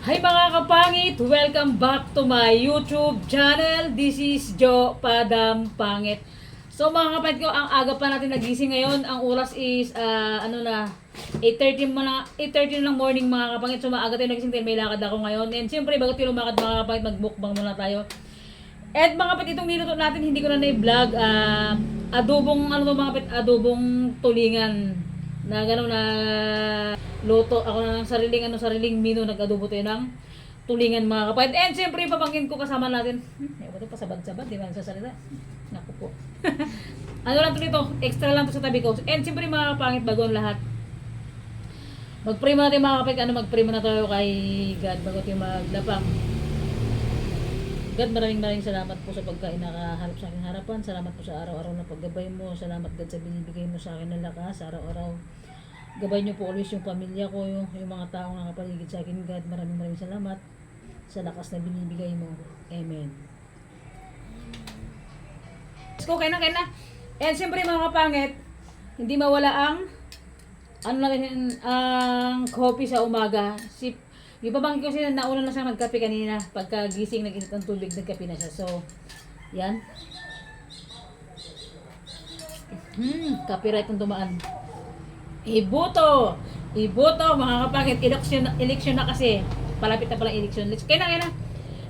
Hi mga kapangit! Welcome back to my YouTube channel. This is Jo Padam Pangit. So mga kapangit ko, ang aga pa natin nagising ngayon. Ang oras is 8:30 mo na 8:30 ng morning mga kapangit. So maaga tayo nagising dahil may lakad ako ngayon. And siyempre bago tayo lumakad mga kapangit, mag-mukbang muna tayo. At mga kapangit, itong niluto natin hindi ko na na-vlog. Adobong mga kapangit, adobong tulingan na gano'n na luto ako na ng sariling mino, nag-adobo tayo ng tulingan mga kapatid. And siyempre papangkin ko kasama natin. Ito pa sabad-sabad, di ba nagsasalita? Naku po. Ano lang to dito, extra lang to sa tabi ko. And siyempre mga kapangit, bago ang lahat, mag-pray muna tayo mga kapatid. Mag-pray muna tayo kay God bago tayo maglapang. God, maraming salamat po sa pagkain nakaharap sa aking harapan. Salamat po sa araw-araw na paggabay mo. Salamat God sa binibigay mo sa akin ng lakas araw-araw. Gabay niyo po always yung pamilya ko, yung mga taong nakapaligid sa akin. God, maraming salamat sa lakas na binibigay mo. Amen. Let's go, kain na. And siyempre mga kapangit, hindi mawala ang ang coffee sa umaga. Yung pabangkit ko siya, nauna na siya magkape kanina. Pagka gising, nag-init ng tubig, nagkape na siya. So, yan. Copyright ng dumaan. Iboto, mga kapangit. Election na kasi. Palapit na palang election. Kaya na.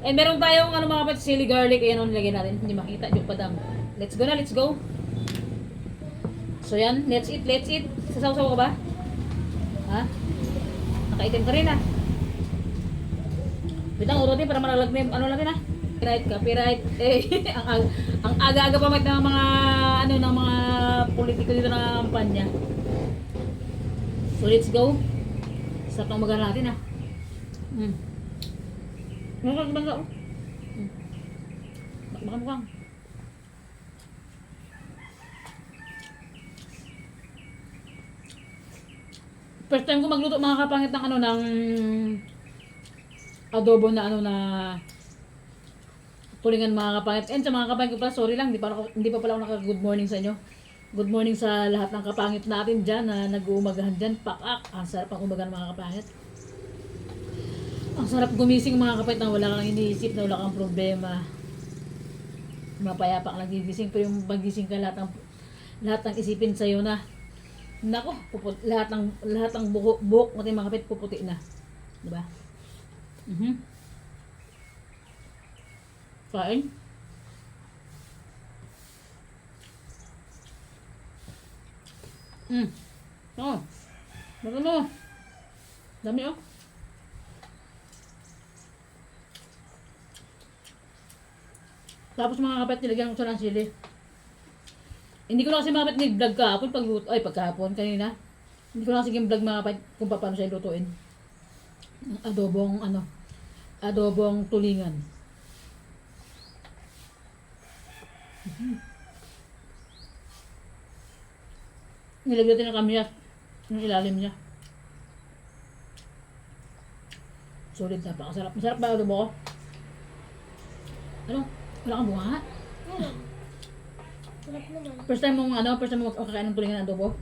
And meron tayong mga kapangit, sili garlic. Ayan ang nilagay natin. Hindi makita yung padam. Let's go. So yan, let's eat. Sasaw-saw ka ba? Ha? Nakaitim ka rin Bitang urutin para malalag na yung natin copyright. Ang aga-aga pa ng mga politiko dito ng kampanya. So let's go. Sarap ng umaga natin Bangga. Baka. First time ko magluto mga kapangit ng ng adobo na na tulingan mga kapangit. And sa mga kapangit ko pala, sorry lang, hindi pa pala ako naka-good morning sa inyo. Good morning sa lahat ng kapangit natin dyan na nag-uumagahan dyan. Pakak! Ang sarap ang umagahan mga kapangit. Ang sarap gumising mga kapangit na wala kang iniisip, na wala kang problema. Mapayapa ka lang gigising. Pero yung pagising ka, lahat ng isipin sa'yo na nako, lahat ng buhok natin mga kapangit puputi na. Diba? Kain. Magano. Dami Tapos mga kapatid, nilagyan ko siya ng sili. Hindi ko na kasi mga kapatid nag-vlog kahapon pagkahapon kanina. Hindi ko na kasi vlog mga kapatid kung paano siya lutuin. Adobong tulingan. Nilagyan natin ng kamyas yung ilalim niya. Solid, napakasarap. Masarap ba adobo ko? Wala kang bunga? Sarap naman. First time mo makakain ng tulingan adobo?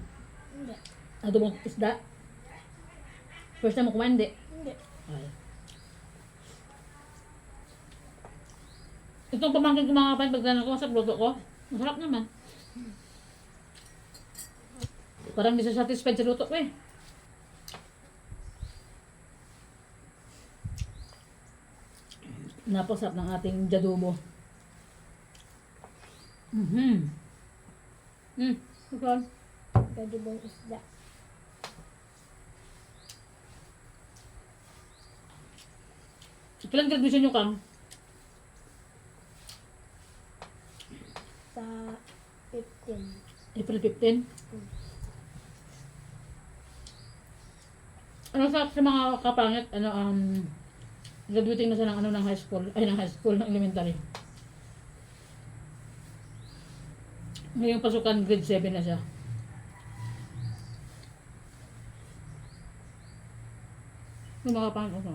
Hindi. Adobong isda? First time mo kumain, hindi? Hindi. Ay. Itong pamangkin ko mga kapatid, pagdanan ko sa luto ko, masarap naman. Parang hindi siya satisfied sa luto ko Napasarap ng ating jadobo. Okay. Pwede bang isda? Kailan graduation nyo, Kang? Sa 15. April 15? Sa mga kapangit, graduating na siya ng high school, ng elementary. Ngayong pasukan, grade 7 na siya. Yung mga kapangit ko.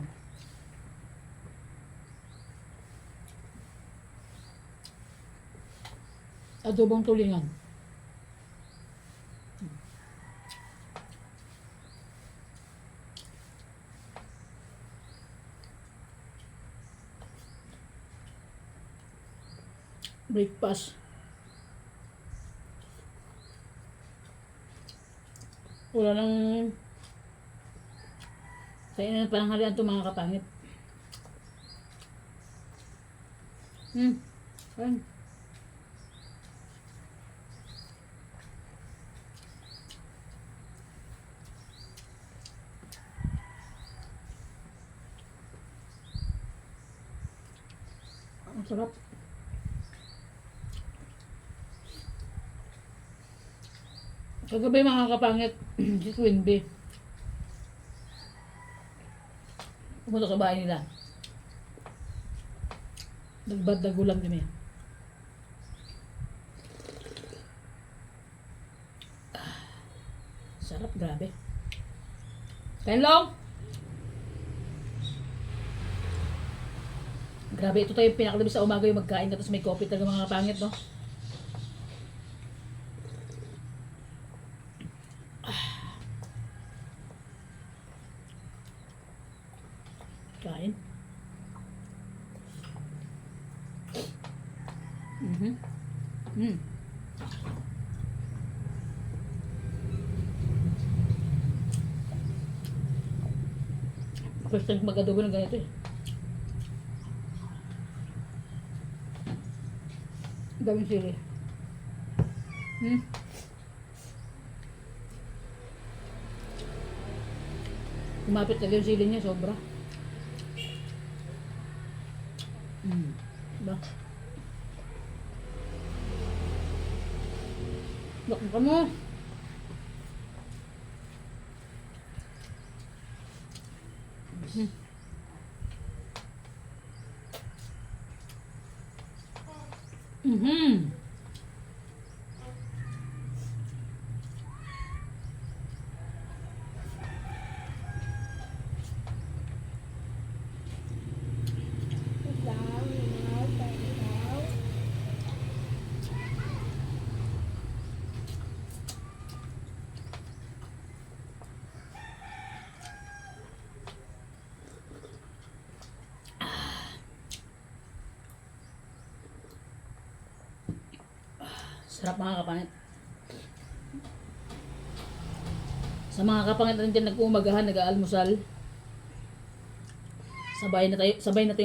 Adobong tulingan. Breakfast. Wala nang kainan ng pananghalian to mga kapangit. Ayun. Ang sarap. Kagabi mga kapangit, si Queen Bee. Pumunta sa bahay nila. Nagbad-dago lang kami. Sarap, grabe. Kain long! Grabe, ito tayo yung pinakalabi sa umaga yung magkain ka tapos may coffee talaga mga kapangit, no? Kain. First time mag-adobo ng ganito eh. Daming sili. Kumapit talaga yung sili niya, sobra. Diba? Lok mo ka mo. Sarap mga kapangit. Sa mga kapangit natin dyan nag-uumagahan, nag-aalmusal. Sabay na tayo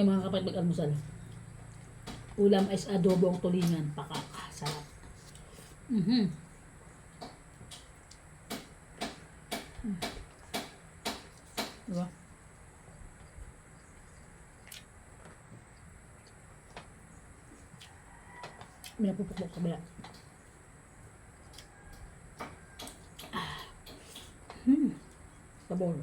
mga kapangit mag-almusal. Ulam is adobong tulingan. Pakakasarap. Diba? May napupukpok kabila. Sabor.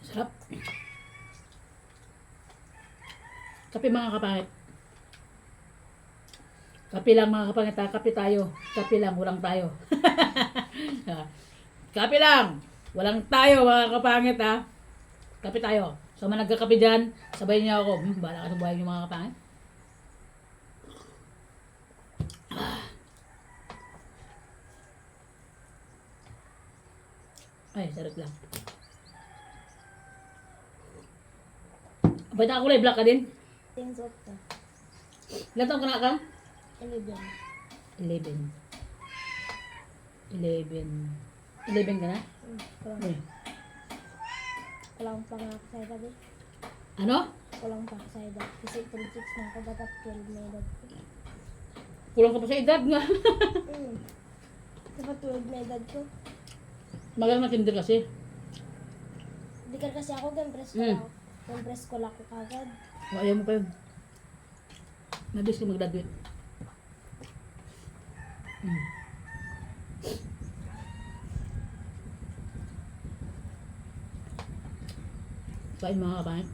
Sarap. Kape mga kapangit. Kape lang mga kapangit ha. Kape tayo. Kape lang. Walang tayo. Kape lang. Walang tayo mga kapangit ha. Kape tayo. So mga nagkakape dyan, sabayin niyo ako. Bahala ka sa buhay niyo mga kapangit. Ay, sarap lang. Ba't ako kulay black ka din? Things of the Ilan taong ka na ka? 11. 11. 11 ka na? Uy. Kulang pa nga ako sa edad eh. Ano? Kulang pa ako sa edad. Kasi 36 na ako, dapat 12 na edad ko. Kulang ka pa sa edad nga. Dapat 12 na edad ko. Magalang na kinder kasi. Hindi ka kasi ako, gan-press ko lang. Gan-press ko lang ako kagad. O, ayaw mo pa yun. Nabis ka mag-graduate. Kain mga kapangit.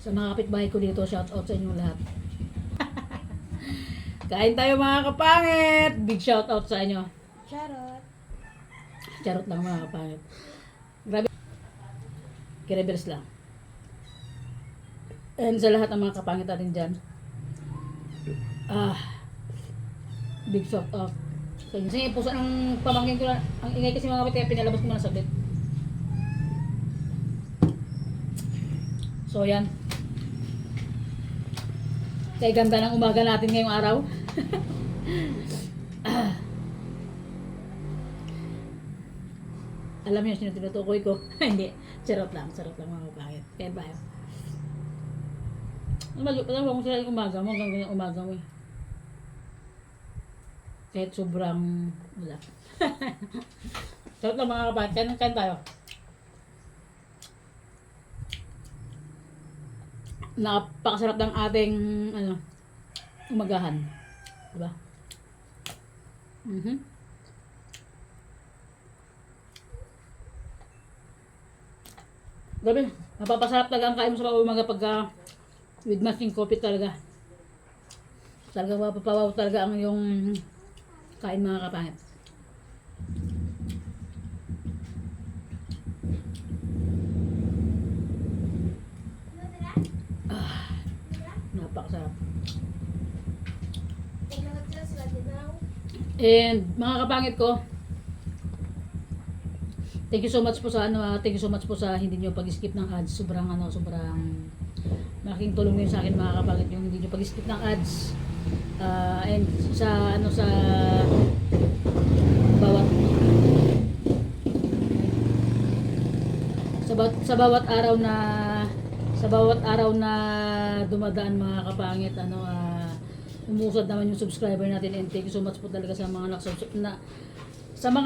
Sa mga kapitbahay ko dito, shout out sa inyong lahat. Kain tayo mga kapangit! Big shout out sa inyo. Charot. Charot lang mga kapangit. Grabe. Kirebels lang. And sa lahat ng mga kapangit natin dyan. Big shout out. So, yung puso ng pamangkin ko lang. Ang ingay kasi mga kapit, kaya pinalabas ko muna saglit. So, yan. Kaya ganda ng umaga natin ngayong araw. Alam niyo sino tinutukoy ko? Hindi. Charot lang mga kapangit. Kaya ba? Alam mo kung sila yung umaga mo, hanggang ganyan umaga mo eh. Kahit sobrang wala. Charot lang mga kapatid. Kain tayo. Napakasarap ng ating umagahan. Diba? Grabe. Napapasarap talaga ang kain mo sa umaga pagka with matching coffee talaga. Talaga mapapawaw talaga ang yung kain mga kapangit. Napakasarap. And mga kapangit ko, thank you so much po sa thank you so much po sa hindi niyo pag-skip ng ads. Sobrang malaking tulong yun sa akin mga kapangit yung hindi niyo pag-skip ng ads. And sa sa bawat araw na dumadaan mga kapangit umusad naman yung subscriber natin, and thank you so much po talaga sa mga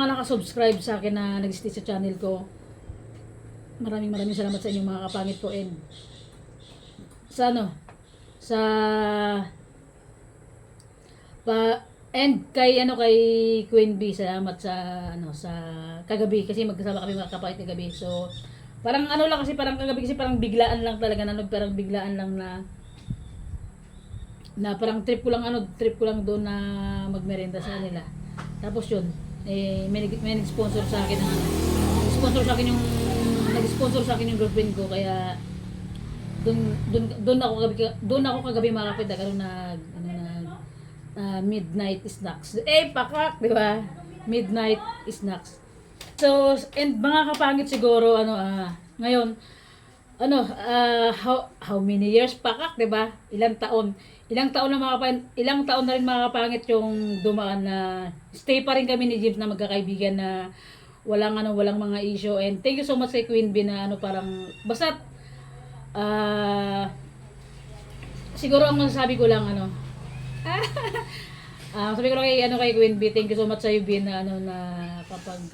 nakasubscribe sa akin na nag-stay sa channel ko. Maraming salamat sa inyong mga kapangit ko, and and kay Queen Bee, salamat sa kagabi kasi magkasama kami mga kapangit kagabi. So parang lang kasi parang kagabi kasi parang biglaan lang talaga parang biglaan lang na parang trip ko lang doon na magmerenda sa nila. Tapos yun, may nag-sponsor sa akin nag-sponsor sa akin yung girlfriend ko, kaya doon ako kagabi mga kapit, nagkaroon midnight snacks. Pakak, di ba? Midnight snacks. So, and mga kapangit siguro ngayon how many years pakak, di ba? Ilang taon na rin mga kapangit yung dumaan na stay pa rin kami ni James na magkakaibigan na walang mga issue. And thank you so much kay Queen Bee na parang basta siguro ang masasabi ko lang sabi ko lang kay Queen Bee, thank you so much sa iyo Bin na kapag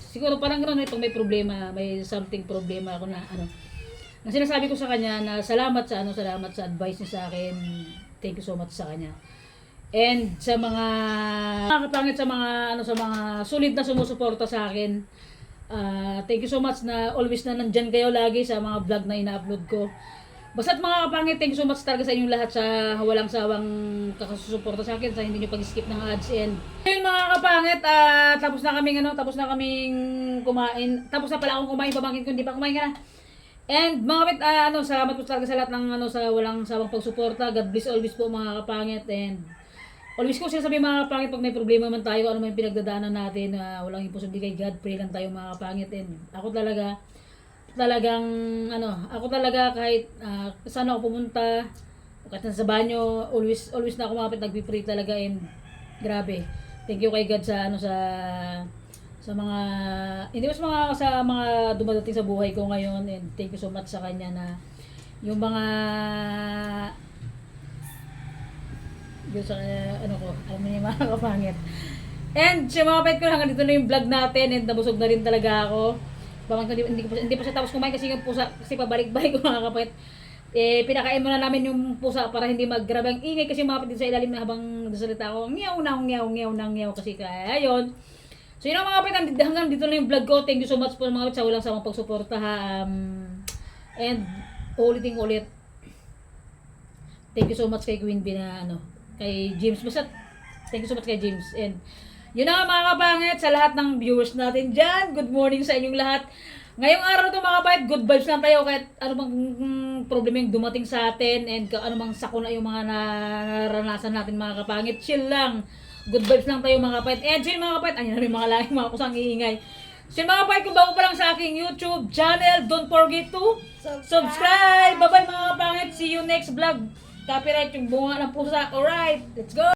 siguro parang gano'n pag may problema, may something problema ako na sinasabi ko sa kanya na salamat sa advice niya sa akin. Thank you so much sa kanya. And sa mga kapangit, sa mga solid na sumusuporta sa akin, thank you so much na always na nandyan kayo lagi sa mga vlog na ina-upload ko. Basta't mga kapangit, thank you so much talaga sa inyong lahat sa walang sawang kakasusuporta sa akin, sa hindi niyo pag-skip ng ads. And ayun mga kapangit, tapos na kaming kumain. Tapos na pala akong kumain, pamangkin ko hindi pa kumain ka na. And mga kapit, salamat po talaga sa lahat ng sa walang sawang pagsuporta. God bless always po mga kapangit. And always ko sinasabi mga kapangit, pag may problema man tayo, ano man yung pinagdadaanan natin, walang imposible kay God, pray lang tayo mga kapangit. And ako talaga kahit saan ako pumunta, kahit sa banyo, always na ako mga kapit, nagpipray talaga. And grabe, thank you kay God sa mga dumadating sa buhay ko ngayon, and thank you so much sa kanya na yung mga alam mo niya mga kapangit. And siya mga kapit ko, hanggang dito na yung vlog natin, and nabusog na rin talaga ako. Hindi pa siya tapos kumain kasi yung pusa, kasi pabalik-balik ko mga kapit. Pinakain muna namin yung pusa para hindi maggrabe ang ingay, kasi mga kapit sa ilalim na habang nagsasalita ako, ngiyaw kasi kaya ayun. So yun ang mga kapit, hanggang dito na yung vlog ko. Thank you so much po mga kapit sa walang samang pagsuporta ha. And Ulitin ko ulit. Thank you so much kay Queen B na kay James. Basta, thank you so much kay James. And, yun na nga mga kapangit, sa lahat ng viewers natin dyan. Good morning sa inyong lahat. Ngayong araw na ito mga kapangit, good vibes lang tayo kahit ano bang problema yung dumating sa atin and ano bang sakuna yung mga naranasan natin mga kapangit. Chill lang. Good vibes lang tayo mga kapangit. And chill mga kapangit, ayun na may mga langit mga kusang iingay. So mga kapangit, kung bago pa lang sa aking YouTube channel, don't forget to subscribe. Bye bye mga kapangit. See you next vlog. Copyright yung bunga ng pusa. Alright, let's go!